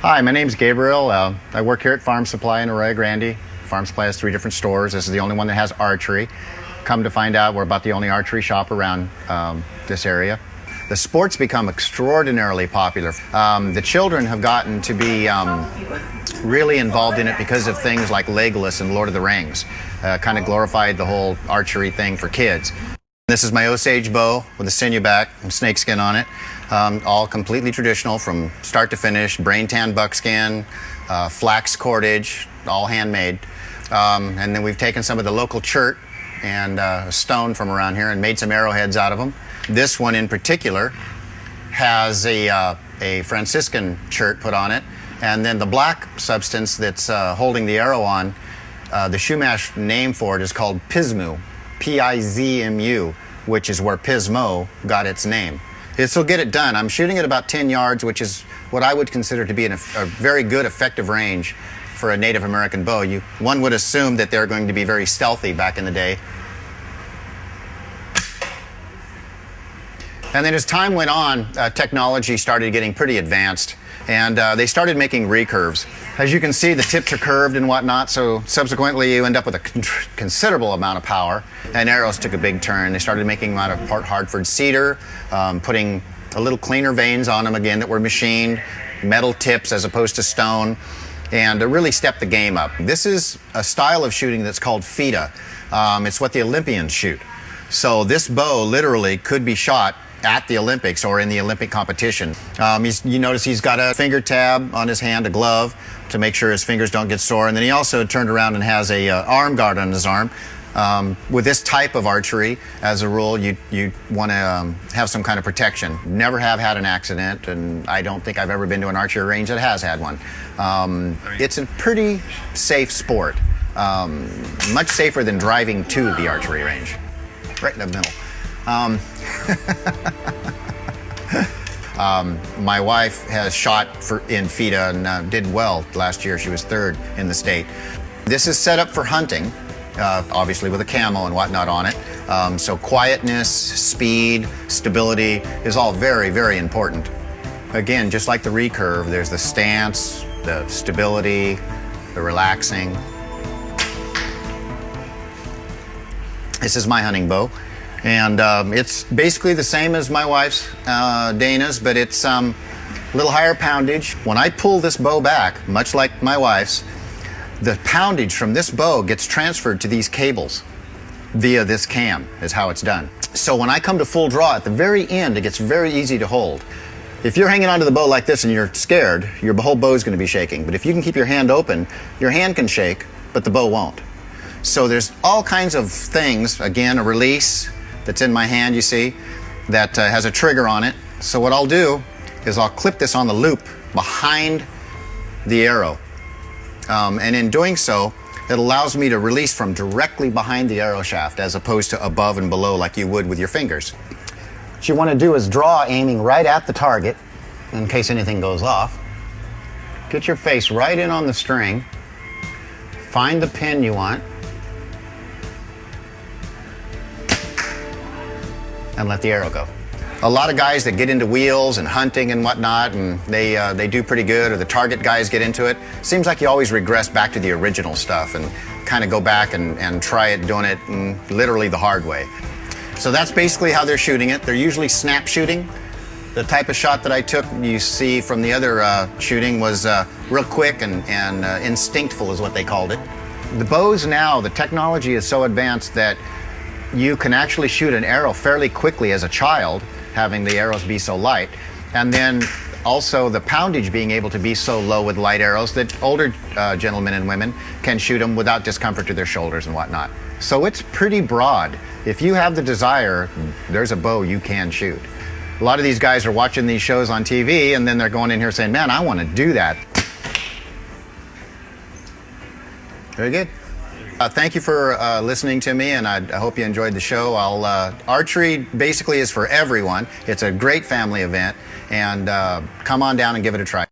Hi, my name's Gabriel. I work here at Farm Supply in Arroyo Grande. Farm Supply has 3 different stores. This is the only one that has archery. Come to find out, we're about the only archery shop around this area. The sport's become extraordinarily popular. The children have gotten to be really involved in it because of things like Legolas and Lord of the Rings. Kind of glorified the whole archery thing for kids. This is my Osage bow with a sinew back and snakeskin on it. All completely traditional from start to finish. Brain tan buckskin, flax cordage, all handmade. And then we've taken some of the local chert and a stone from around here and made some arrowheads out of them. This one in particular has a Franciscan chert put on it, and then the black substance that's holding the arrow on, the Shumash name for it is called Pismu, P-I-Z-M-U, which is where Pismo got its name. This will get it done. I'm shooting at about 10 yards, which is what I would consider to be a very good effective range for a Native American bow. One would assume that they're going to be very stealthy back in the day. And then as time went on, technology started getting pretty advanced, and they started making recurves. As you can see, the tips are curved and whatnot, so subsequently you end up with a considerable amount of power, and arrows took a big turn. They started making them out of part Hartford cedar, putting a little cleaner vanes on them again that were machined, metal tips as opposed to stone, and really stepped the game up. This is a style of shooting that's called FITA. It's what the Olympians shoot. So this bow literally could be shot at the Olympics or in the Olympic competition. You notice he's got a finger tab on his hand, a glove, to make sure his fingers don't get sore. And then he also turned around and has a arm guard on his arm. With this type of archery, as a rule, you want to have some kind of protection. Never have had an accident, and I don't think I've ever been to an archery range that has had one. It's a pretty safe sport. Much safer than driving to the archery range. Right in the middle. My wife has shot in FITA and did well last year. She was 3rd in the state. This is set up for hunting, obviously with a camo and whatnot on it. So quietness, speed, stability is all very, very important. Again, just like the recurve, there's the stance, the stability, the relaxing. This is my hunting bow. And it's basically the same as my wife's, Dana's, but it's a little higher poundage. When I pull this bow back, much like my wife's, the poundage from this bow gets transferred to these cables via this cam, is how it's done. So when I come to full draw, at the very end, it gets very easy to hold. If you're hanging onto the bow like this and you're scared, your whole bow is going to be shaking. But if you can keep your hand open, your hand can shake, but the bow won't. So there's all kinds of things, again, a release that's in my hand, you see, that has a trigger on it. So what I'll do is I'll clip this on the loop behind the arrow. And in doing so, it allows me to release from directly behind the arrow shaft as opposed to above and below like you would with your fingers. What you want to do is draw aiming right at the target in case anything goes off. Get your face right in on the string. Find the pin you want. And let the arrow go. A lot of guys that get into wheels and hunting and whatnot, and they do pretty good, or the target guys get into it. Seems like you always regress back to the original stuff and kind of go back and try it doing it literally the hard way. So that's basically how they're shooting it. They're usually snap shooting. The type of shot that I took, you see from the other shooting, was real quick and instinctful is what they called it. The bows now, the technology is so advanced that you can actually shoot an arrow fairly quickly as a child, having the arrows be so light, and then also the poundage being able to be so low with light arrows that older gentlemen and women can shoot them without discomfort to their shoulders and whatnot. So it's pretty broad. If you have the desire, there's a bow you can shoot. A lot of these guys are watching these shows on TV and then they're going in here saying, man, I want to do that. Very good. Thank you for listening to me, and I hope you enjoyed the show. Archery basically is for everyone. It's a great family event, and come on down and give it a try.